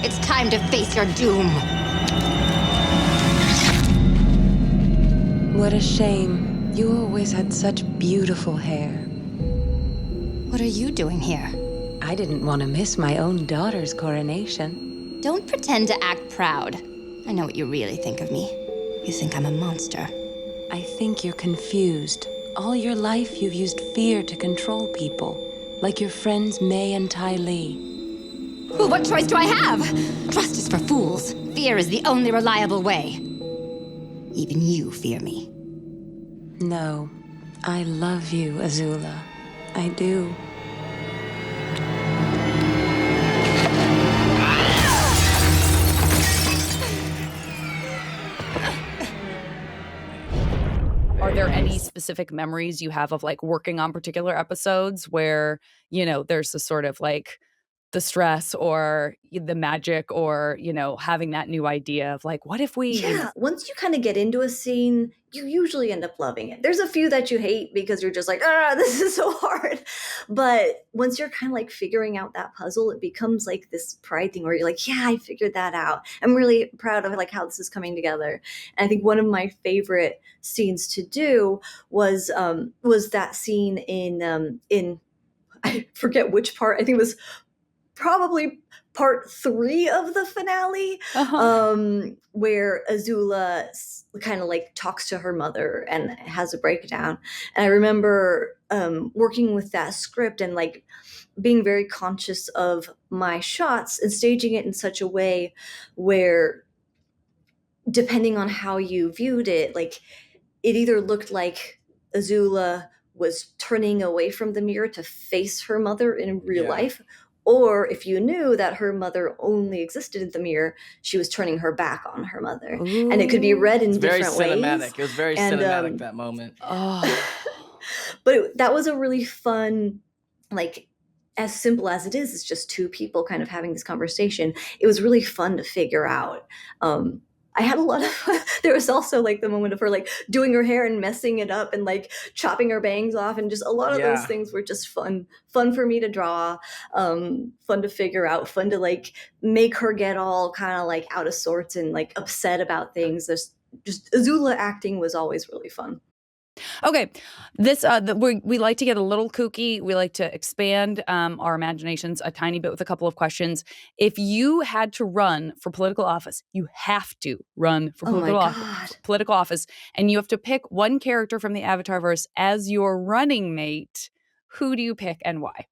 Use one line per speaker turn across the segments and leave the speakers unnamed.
It's time to face your doom.
What a shame. You always had such beautiful hair.
What are you doing here?
I didn't want to miss my own daughter's coronation.
Don't pretend to act proud. I know what you really think of me. You think I'm a monster.
I think you're confused. All your life you've used fear to control people, like your friends May and Ty Lee.
Well, what choice do I have? Trust is for fools. Fear is the only reliable way. Even you fear me.
No, I love you, Azula. I do.
Are there any specific memories you have of like working on particular episodes where, you know, there's a sort of like the stress or the magic or, you know, having that new idea of like, what if we...
Yeah, once you kind of get into a scene, you usually end up loving it. There's a few that you hate because you're just like, this is so hard. But once you're kind of like figuring out that puzzle, it becomes like this pride thing where you're like, yeah, I figured that out. I'm really proud of like how this is coming together. And I think one of my favorite scenes to do was that scene in I forget which part. I think it was probably part 3 of the finale, where Azula kind of like talks to her mother and has a breakdown. And I remember working with that script and like being very conscious of my shots and staging it in such a way where, depending on how you viewed it, like it either looked like Azula was turning away from the mirror to face her mother in real life, or if you knew that her mother only existed in the mirror, she was turning her back on her mother.
Ooh.
And it could be read in different ways.
Very cinematic. It was very cinematic, that moment.
But that was a really fun, like, as simple as it is, it's just two people kind of having this conversation. It was really fun to figure out. I had a lot of, there was also like the moment of her like doing her hair and messing it up and like chopping her bangs off, and just a lot of those things were just fun for me to draw, fun to figure out, fun to like make her get all kind of like out of sorts and like upset about things. There's just Azula acting was always really fun.
Okay, this we like to get a little kooky. We like to expand our imaginations a tiny bit with a couple of questions. If you had to run for political office, you have to run for political office, and you have to pick one character from the Avatarverse as your running mate. Who do you pick and why?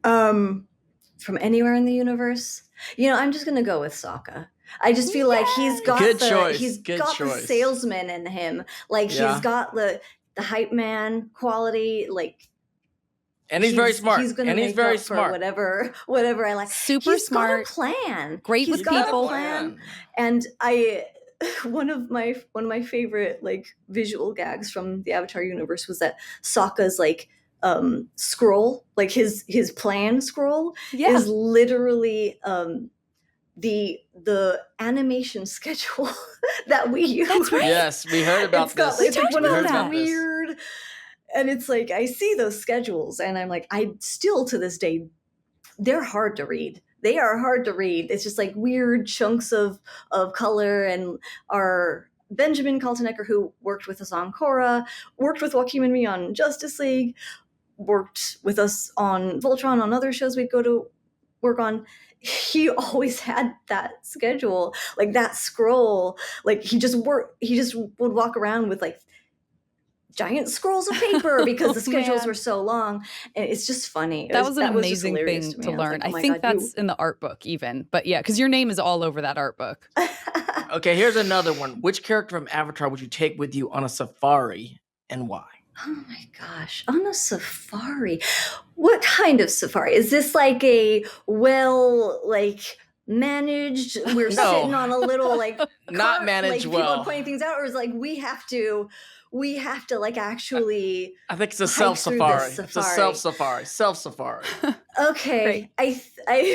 From anywhere in the universe, I'm just gonna go with Sokka. I just feel like he's got the salesman in him. Like he's got the hype man quality. Like,
and he's very smart.
He's gonna make up for whatever I like.
Super smart.
Got a plan.
Great with people.
A plan. And one of my favorite like visual gags from the Avatar universe was that Sokka's like scroll, like his plan scroll, is literally the animation schedule that we use.
That's right.
Yes, we heard about this.
It's like one of those weird, and it's like I see those schedules and I'm like, I still to this day, they're hard to read. They are hard to read. It's just like weird chunks of color. And our Benjamin Kaltenecker, who worked with us on Korra, worked with Joaquin and me on Justice League, worked with us on Voltron, on other shows we'd go to work on. He always had that schedule, like that scroll. Like he just would walk around with like giant scrolls of paper because the schedules were so long. And it's just funny.
That was an amazing thing to learn. I think that's in the art book even. But yeah, because your name is all over that art book.
Okay, here's another one. Which character from Avatar would you take with you on a safari and why?
Oh my gosh, on a safari. What kind of safari? Is this like a managed, we're sitting on a little like
not
cart,
managed
like,
well,
people pointing things out, or is like we have to like actually
I think it's a self-safari. It's a self-safari.
Okay. I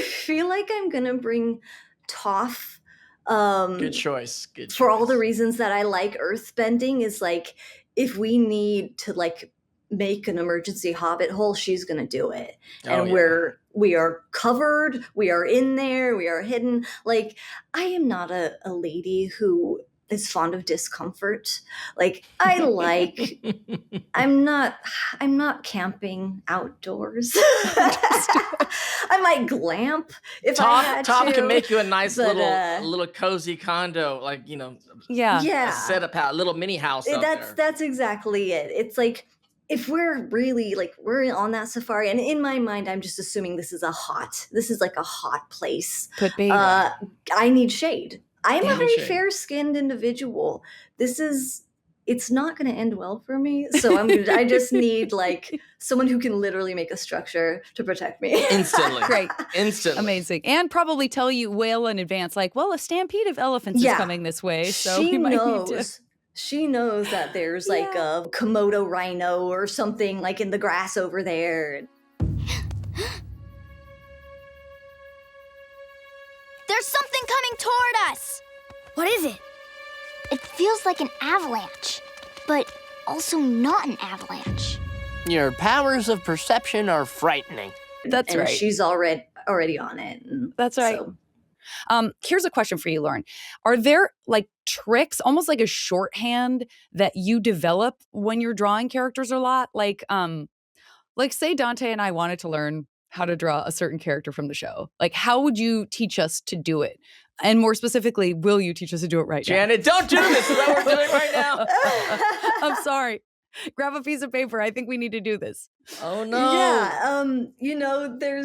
feel like I'm gonna bring Toph.
Good choice.
For all the reasons that I like earthbending, is like if we need to like make an emergency hobbit hole, she's gonna do it. And we're we are covered, we are in there, we are hidden. Like, I am not a lady who is fond of discomfort. Like, I'm not camping outdoors. I might glamp if I had
Tom
to.
can make you a nice
but,
little cozy condo, like,
Yeah.
a setup house, a little mini house out there.
That's exactly it. It's like, if we're really like, we're on that safari, and in my mind, I'm just assuming this is like a hot place.
Could be.
I need shade. I'm
Yeah.
a very
Shade.
fair-skinned individual. It's not going to end well for me. So I just need like someone who can literally make a structure to protect me.
Instantly.
Great.
Instantly.
Amazing. And probably tell you well in advance, like, well, a stampede of elephants is coming this way. So
she
we might
knows.
need to.
She knows that there's like a Komodo rhino or something like in the grass over there.
There's something coming toward us! What is it? It feels like an avalanche, but also not an avalanche.
Your powers of perception are frightening.
That's
and
right.
She's already on it.
That's right.
So.
Here's a question for you, Lauren. Are there like tricks, almost like a shorthand that you develop when you're drawing characters a lot? Like say Dante and I wanted to learn how to draw a certain character from the show. Like, how would you teach us to do it? And more specifically, will you teach us to do it right
Janet, don't do this. Is that what we're doing right now?
now? I'm sorry. Grab a piece of paper. I think we need to do this.
Oh, no.
Yeah.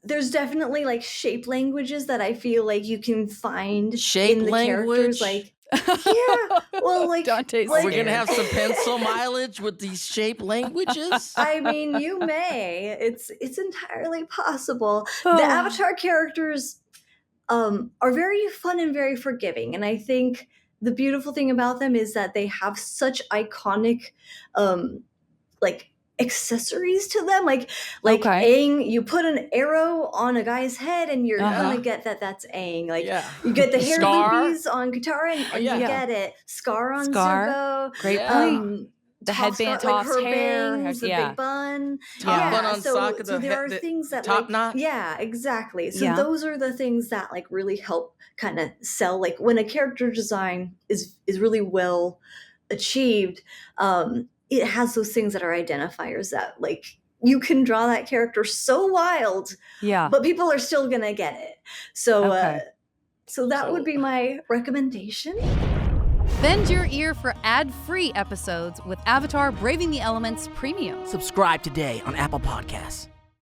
There's definitely like shape languages that I feel like you can find
Shape
in the
language?
characters. Like, yeah. Well, like,
Dante's
like,
We're going to have some pencil mileage with these shape languages?
I mean, you may. It's entirely possible.
Oh.
The Avatar characters are very fun and very forgiving, and I think the beautiful thing about them is that they have such iconic, like, accessories to them. Like
Okay.
Aang, you put an arrow on a guy's head, and you're gonna get that's Aang. Like, you get the hair
Scar.
loopies on Katara, and you get it. Scar on Zuko.
Great
Yeah.
point. The headband
Scar, like
tossed
her
hair.
bangs, the big bun.
Top bun on
so,
Sokka,
so there are
the
things that
top
like,
knot.
Yeah, exactly. So
Yeah.
those are the things that like really help kind of sell. Like, when a character design is really well achieved, it has those things that are identifiers that like you can draw that character so wild,
Yeah.
but people are still gonna get it. So
Okay.
so that would be my recommendation.
Bend your ear for ad-free episodes with Avatar Braving the Elements Premium.
Subscribe today on Apple Podcasts.